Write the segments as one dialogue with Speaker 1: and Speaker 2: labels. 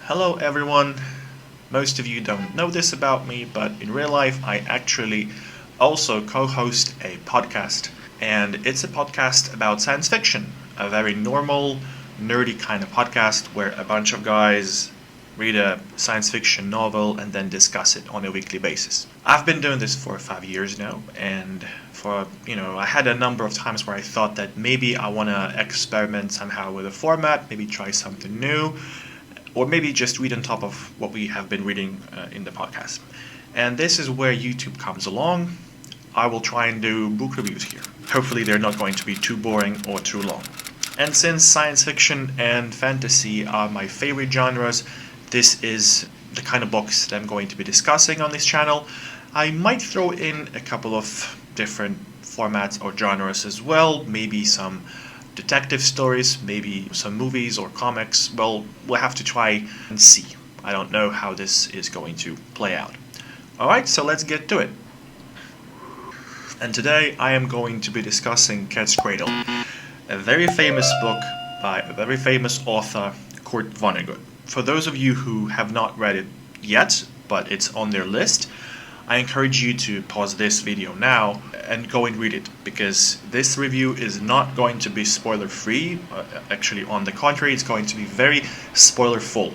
Speaker 1: Hello everyone. Most of you don't know this about me, but in real life I actually also co-host a podcast. And it's a podcast about science fiction, a very normal, nerdy kind of podcast where a bunch of guys read a science fiction novel and then discuss it on a weekly basis. I've been doing this for 5 years now, and I had a number of times where I thought that maybe I want to experiment somehow with a format, maybe try something new, or maybe just read on top of what we have been reading in the podcast. And this is where YouTube comes along. I will try and do book reviews here. Hopefully they're not going to be too boring or too long. And since science fiction and fantasy are my favorite genres, this is the kind of books that I'm going to be discussing on this channel. I might throw in a couple of different formats or genres as well, maybe some detective stories, maybe some movies or comics. Well, we'll have to try and see. I don't know how this is going to play out. Alright, so let's get to it. And today I am going to be discussing Cradle, a very famous book by a very famous author, Vonnegut. For those of you who have not read it yet, but it's on their list, I encourage you to pause this video now and go and read it, because this review is not going to be spoiler-free. Actually, on the contrary, it's going to be very spoiler-full.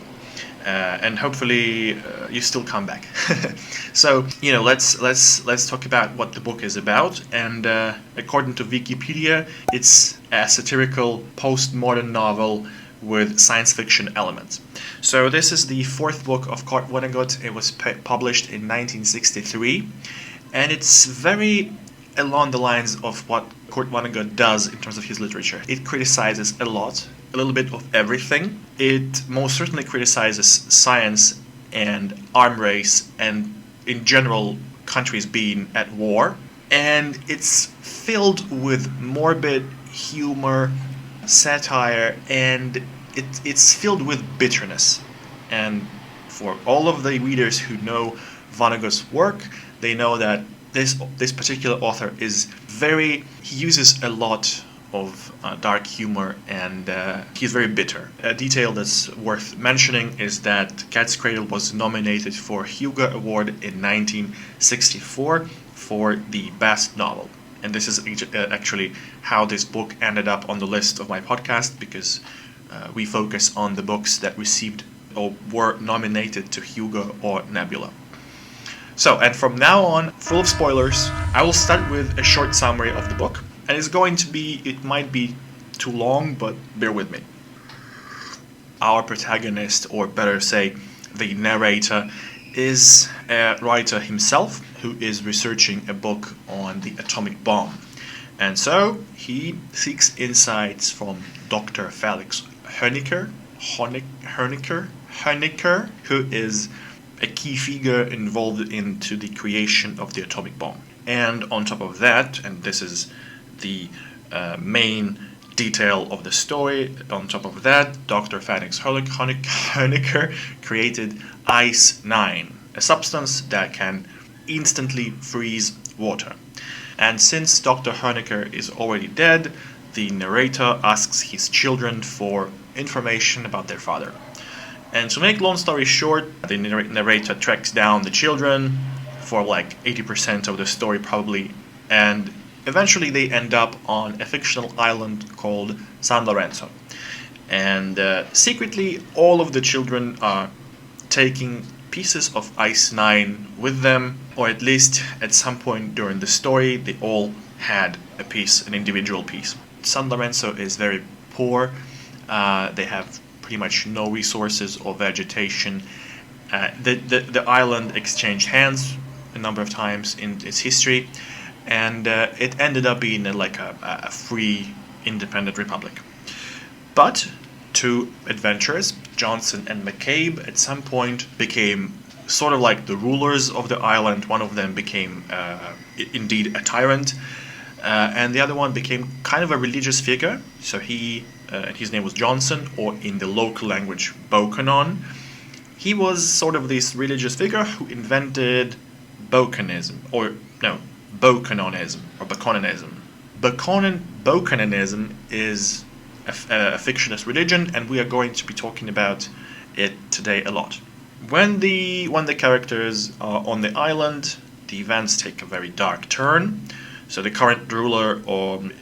Speaker 1: And hopefully you still come back. So, let's talk about what the book is about. And according to Wikipedia, it's a satirical postmodern novel with science fiction elements. So this is the fourth book of Vonnegut. It was published in 1963, and it's very along the lines of what Vonnegut does in terms of his literature. It criticizes a little bit of everything. It most certainly criticizes science and arm race and, in general, countries being at war. And it's filled with morbid humor, satire, and it's filled with bitterness. And for all of the readers who know Vonnegut's work, they know that this particular author he uses a lot of dark humor, and he's very bitter. A detail that's worth mentioning is that Cradle was nominated for Hugo Award in 1964 for the best novel. And this is actually how this book ended up on the list of my podcast, because we focus on the books that received or were nominated to Hugo or Nebula. So, and from now on, full of spoilers, I will start with a short summary of the book. And it might be too long, but bear with me. Our protagonist, or better say, the narrator, is a writer himself who is researching a book on the atomic bomb. And so he seeks insights from Dr. Felix Hoenikker, who is a key figure involved into the creation of the atomic bomb. And on top of that, and this is the main detail of the story, on top of that, Dr. Felix Hoenikker created Ice-9, a substance that can instantly freeze water. And since Dr. Hoenikker is already dead, the narrator asks his children for information about their father. And to make long story short, the narrator tracks down the children for like 80% of the story probably, and eventually they end up on a fictional island called San Lorenzo. And secretly, all of the children are taking pieces of Ice-9 with them, or at least at some point during the story, they all had an individual piece. San Lorenzo is very poor. They have pretty much no resources or vegetation. The island exchanged hands a number of times in its history, and it ended up being a free, independent republic. But two adventurers, Johnson and McCabe, at some point became sort of like the rulers of the island. One of them became indeed a tyrant, and the other one became kind of a religious figure. So his name was Johnson, or in the local language, Bokonon. He was sort of this religious figure who invented Bokononism, or Bokononism. Bokononism is a fictionist religion, and we are going to be talking about it today a lot. When the characters are on the island, the events take a very dark turn. So the current ruler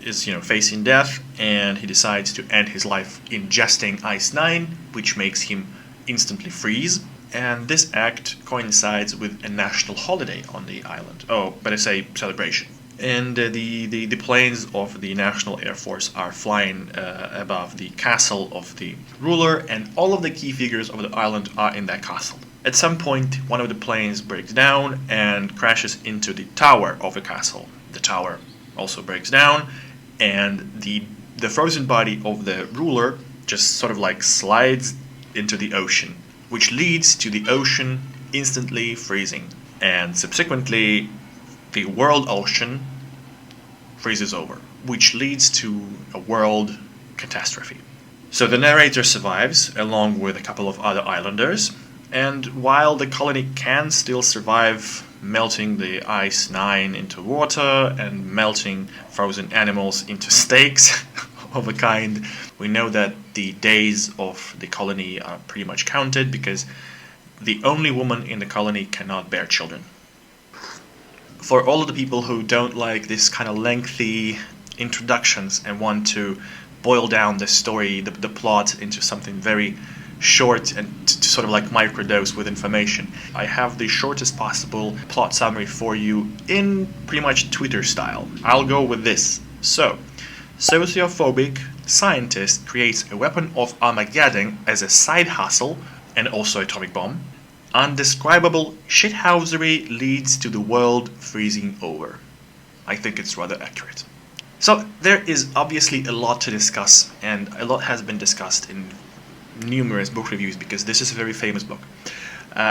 Speaker 1: is facing death, and he decides to end his life ingesting Ice 9, which makes him instantly freeze. And this act coincides with a national holiday on the island. Oh, better say celebration. And the planes of the National Air Force are flying above the castle of the ruler, and all of the key figures of the island are in that castle. At some point, one of the planes breaks down and crashes into the tower of the castle. The tower also breaks down, and the frozen body of the ruler just sort of like slides into the ocean, which leads to the ocean instantly freezing. And subsequently, the world ocean freezes over, which leads to a world catastrophe. So the narrator survives, along with a couple of other islanders, and while the colony can still survive melting the Ice 9 into water and melting frozen animals into steaks of a kind, we know that the days of the colony are pretty much counted, because the only woman in the colony cannot bear children. For all of the people who don't like this kind of lengthy introductions and want to boil down the story, the plot, into something very short and to sort of like microdose with information, I have the shortest possible plot summary for you in pretty much Twitter style. I'll go with this. So, sociophobic scientist creates a weapon of Armageddon as a side hustle and also atomic bomb. Undescribable shithousery leads to the world freezing over. I think it's rather accurate. So there is obviously a lot to discuss, and a lot has been discussed in numerous book reviews, because this is a very famous book.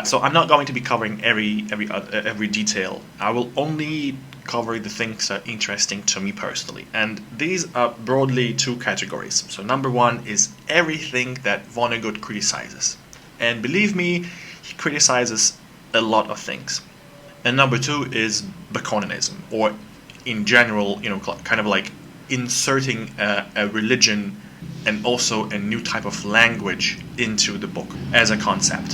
Speaker 1: So I'm not going to be covering every detail. I will only cover the things that are interesting to me personally, and these are broadly two categories. So number one is everything that Vonnegut criticizes, and believe me, he criticizes a lot of things. And number two is Bokononism, or in general, kind of like inserting a religion and also a new type of language into the book as a concept,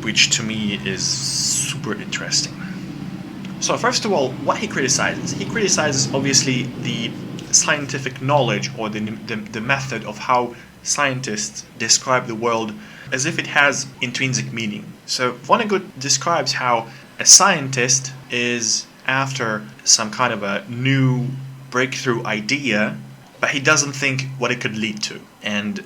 Speaker 1: which to me is super interesting. So first of all, what he criticizes obviously the scientific knowledge, or the method of how scientists describe the world as if it has intrinsic meaning. So Vonnegut describes how a scientist is after some kind of a new breakthrough idea, but he doesn't think what it could lead to. And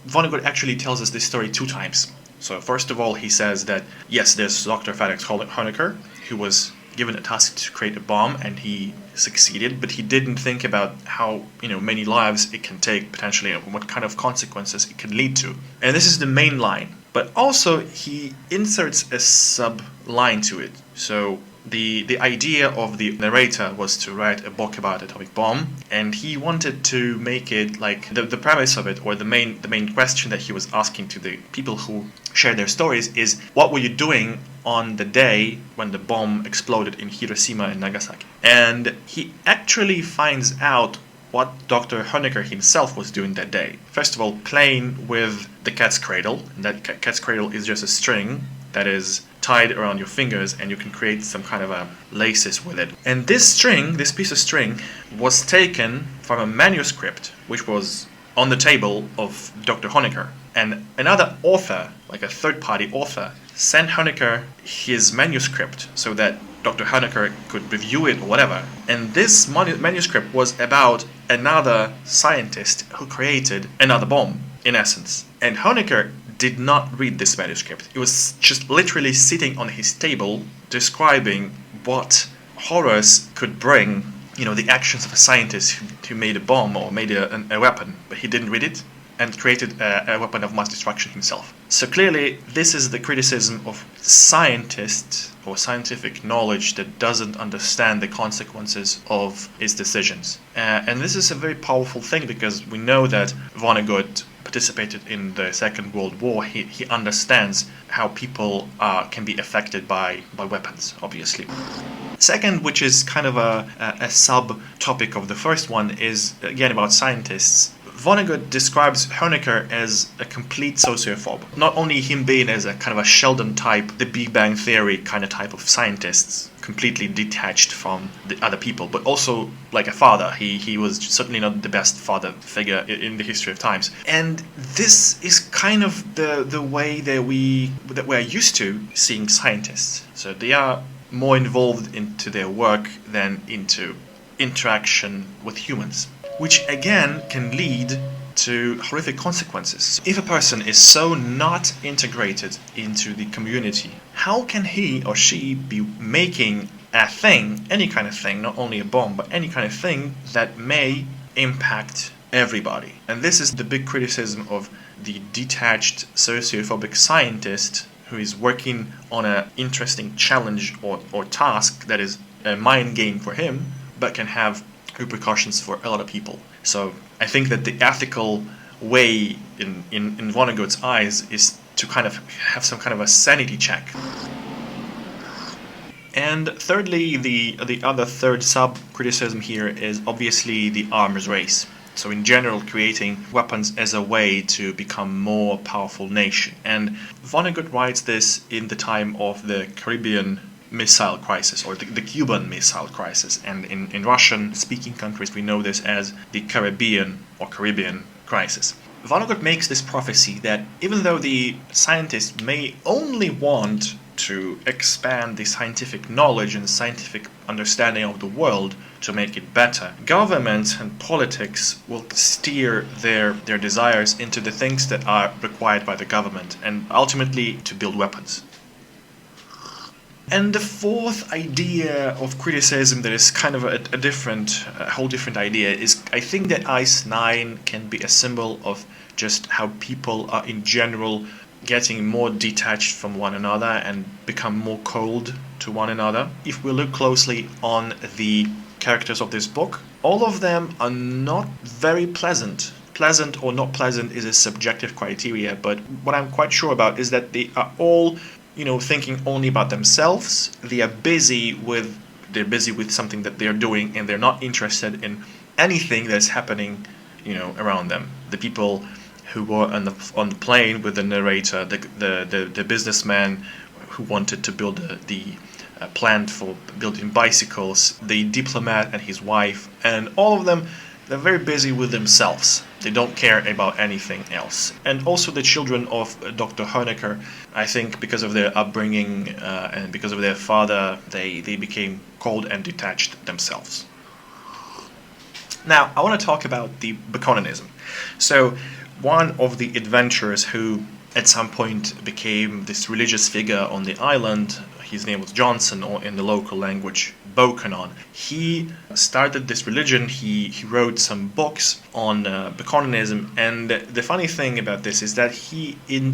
Speaker 1: Vonnegut actually tells us this story two times. So first of all, he says that yes, there's Dr. Felix Honecker, who was given a task to create a bomb, and he succeeded, but he didn't think about how many lives it can take potentially, and what kind of consequences it can lead to. And this is the main line. But also he inserts a sub-line to it. So the idea of the narrator was to write a book about atomic bomb, and he wanted to make it like the premise of it, or the main question that he was asking to the people who share their stories, is what were you doing on the day when the bomb exploded in Hiroshima and Nagasaki? And he actually finds out what Dr. Honecker himself was doing that day. First of all, playing with the cat's cradle. And that cat's cradle is just a string that is tied around your fingers, and you can create some kind of a laces with it. And this piece of string, was taken from a manuscript which was on the table of Dr. Honecker. And another author, like a third-party author, sent Honecker his manuscript so that Dr. Honecker could review it or whatever. And this manuscript was about another scientist who created another bomb, in essence. And Honecker did not read this manuscript. It was just literally sitting on his table, describing what horrors could bring, the actions of a scientist who made a bomb or made a weapon, but he didn't read it and created a weapon of mass destruction himself. So clearly, this is the criticism of scientists or scientific knowledge that doesn't understand the consequences of its decisions. And this is a very powerful thing, because we know that Vonnegut participated in the Second World War. He understands how people can be affected by weapons, obviously. Second, which is kind of a sub-topic of the first one, is again about scientists. Vonnegut describes Honecker as a complete sociophobe. Not only him being as a kind of a Sheldon type, the Big Bang Theory kind of type of scientists, completely detached from the other people, but also like a father. He was certainly not the best father figure in the history of times. And this is kind of the way that we're used to seeing scientists. So they are more involved into their work than into interaction with humans, which again can lead to horrific consequences. If a person is so not integrated into the community, how can he or she be making a thing, any kind of thing, not only a bomb, but any kind of thing that may impact everybody? And this is the big criticism of the detached sociophobic scientist who is working on an interesting challenge or task that is a mind game for him, but can have repercussions for a lot of people. So I think that the ethical way in Vonnegut's eyes is to kind of have some kind of a sanity check. And thirdly, the other third sub-criticism here is obviously the arms race. So in general, creating weapons as a way to become more powerful nation. And Vonnegut writes this in the time of the Caribbean missile crisis, or the Cuban missile crisis, and in Russian-speaking countries we know this as the Caribbean crisis. Vonnegut makes this prophecy that even though the scientists may only want to expand the scientific knowledge and scientific understanding of the world to make it better, governments and politics will steer their desires into the things that are required by the government, and ultimately to build weapons. And the fourth idea of criticism that is kind of a whole different idea is, I think that Ice 9 can be a symbol of just how people are in general getting more detached from one another and become more cold to one another. If we look closely on the characters of this book, all of them are not very pleasant. Pleasant or not pleasant is a subjective criteria, but what I'm quite sure about is that they are all thinking only about themselves. They're busy with something that they're doing, and they're not interested in anything that's happening, around them. The people who were on the plane with the narrator, the businessman who wanted to build the plant for building bicycles, the diplomat and his wife, and all of them, they're very busy with themselves. They don't care about anything else. And also the children of Dr. Honecker, I think because of their upbringing and because of their father, they became cold and detached themselves. Now, I want to talk about the Bokononism. So, one of the adventurers who at some point became this religious figure on the island, his name was Johnson, or in the local language, Bokonon. He started this religion. He wrote some books on Bokononism, and the funny thing about this is that he in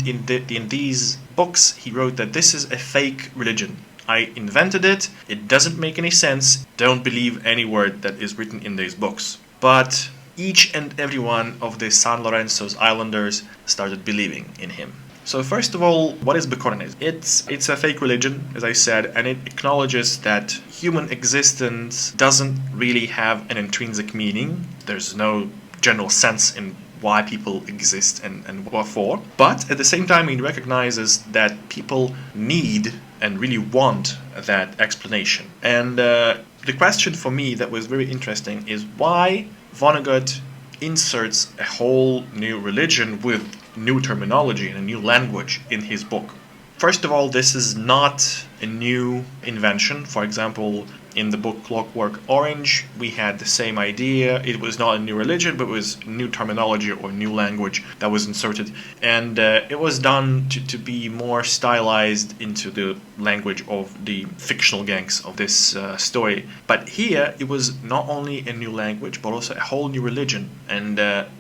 Speaker 1: these books he wrote that this is a fake religion. I invented it. It doesn't make any sense. Don't believe any word that is written in these books. But each and every one of the San Lorenzo's islanders started believing in him. So first of all, what is Bokononism? It's a fake religion, as I said, and it acknowledges that human existence doesn't really have an intrinsic meaning. There's no general sense in why people exist and what for. But at the same time, it recognizes that people need and really want that explanation. And the question for me that was very interesting is why Vonnegut inserts a whole new religion with new terminology and a new language in his book. First of all, this is not a new invention. For example, in the book Clockwork Orange, we had the same idea. It was not a new religion, but it was new terminology or new language that was inserted. And it was done to be more stylized into the language of the fictional gangs of this story. But here, it was not only a new language, but also a whole new religion. And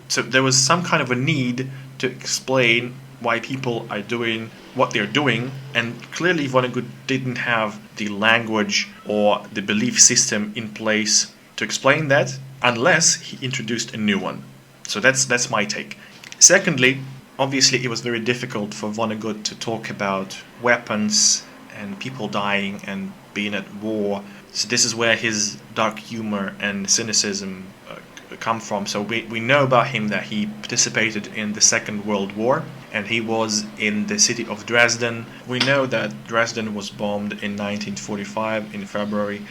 Speaker 1: so there was some kind of a need to explain why people are doing what they're doing, and clearly Vonnegut didn't have the language or the belief system in place to explain that unless he introduced a new one. So that's my take. Secondly, obviously it was very difficult for Vonnegut to talk about weapons and people dying and being at war. So this is where his dark humor and cynicism come from. So we know about him that he participated in the Second World War, and he was in the city of Dresden. We know that Dresden was bombed in 1945 in February,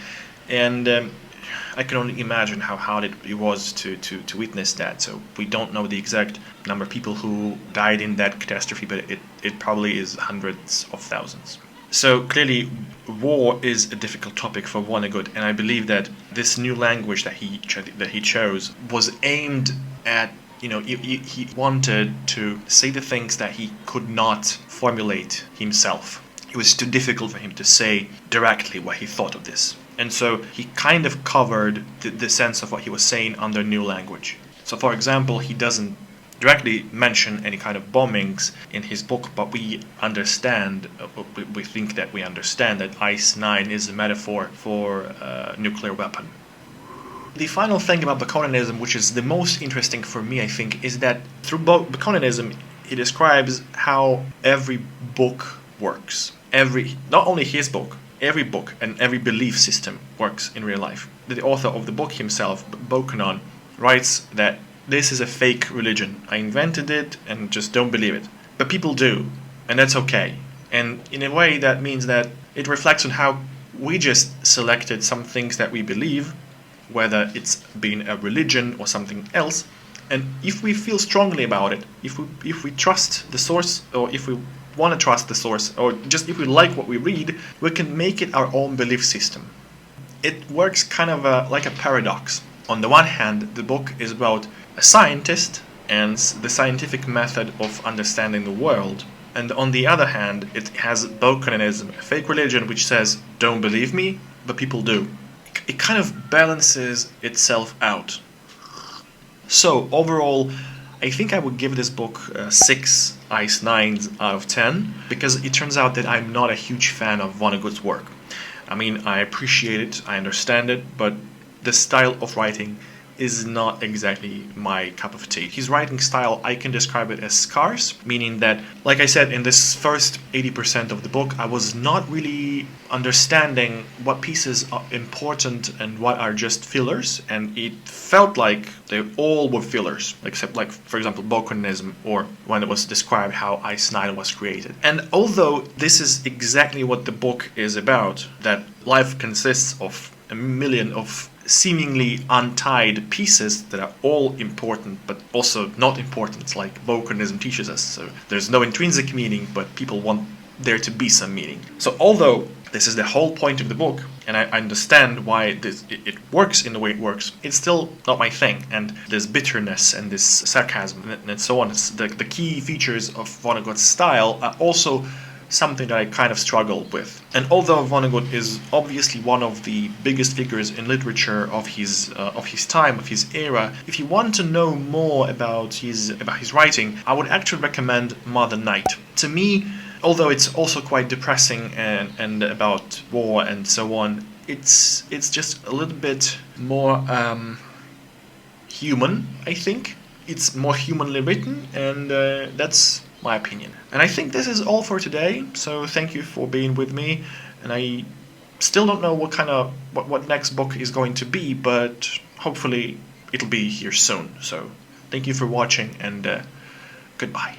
Speaker 1: and I can only imagine how hard it was to witness that. So we don't know the exact number of people who died in that catastrophe, but it probably is hundreds of thousands. So clearly, war is a difficult topic for Vonnegut, and I believe that this new language that he chose was aimed at, he wanted to say the things that he could not formulate himself. It was too difficult for him to say directly what he thought of this. And so he kind of covered the sense of what he was saying under new language. So for example, he doesn't directly mention any kind of bombings in his book, but we think that we understand that Ice 9 is a metaphor for a nuclear weapon. The final thing about Bokononism, which is the most interesting for me, I think, is that through Bokononism, he describes how every book works. Not only his book, every book and every belief system works in real life. The author of the book himself, Bokonon, writes that this is a fake religion. I invented it and just don't believe it. But people do, and that's okay. And in a way that means that it reflects on how we just selected some things that we believe, whether it's been a religion or something else. And if we feel strongly about it, if we trust the source, or if we want to trust the source, or just if we like what we read, we can make it our own belief system. It works kind of like a paradox. On the one hand, the book is about a scientist and the scientific method of understanding the world. And on the other hand, it has Bokononism, a fake religion which says, don't believe me, but people do. It kind of balances itself out. So overall, I think I would give this book 6 Ice 9s out of 10, because it turns out that I'm not a huge fan of Vonnegut's work. I mean, I appreciate it, I understand it, but the style of writing is not exactly my cup of tea. His writing style, I can describe it as scarce, meaning that, like I said, in this first 80% of the book, I was not really understanding what pieces are important and what are just fillers, and it felt like they all were fillers, except, like, for example, Bokononism, or when it was described how Ice 9 was created. And although this is exactly what the book is about, that life consists of a million of seemingly untied pieces that are all important but also not important, like Bokononism teaches us. So there's no intrinsic meaning, but people want there to be some meaning. So although this is the whole point of the book, and I understand why it works in the way it works, it's still not my thing. And this bitterness and this sarcasm and so on, the key features of Vonnegut's style are also something that I kind of struggled with. And although Vonnegut is obviously one of the biggest figures in literature of his time, of his era, if you want to know more about his writing, I would actually recommend Mother Night. To me, although it's also quite depressing and about war and so on, it's just a little bit more human, I think. It's more humanly written, and that's my opinion. And I think this is all for today, so thank you for being with me. And I still don't know what next book is going to be, but hopefully it'll be here soon. So thank you for watching, and goodbye.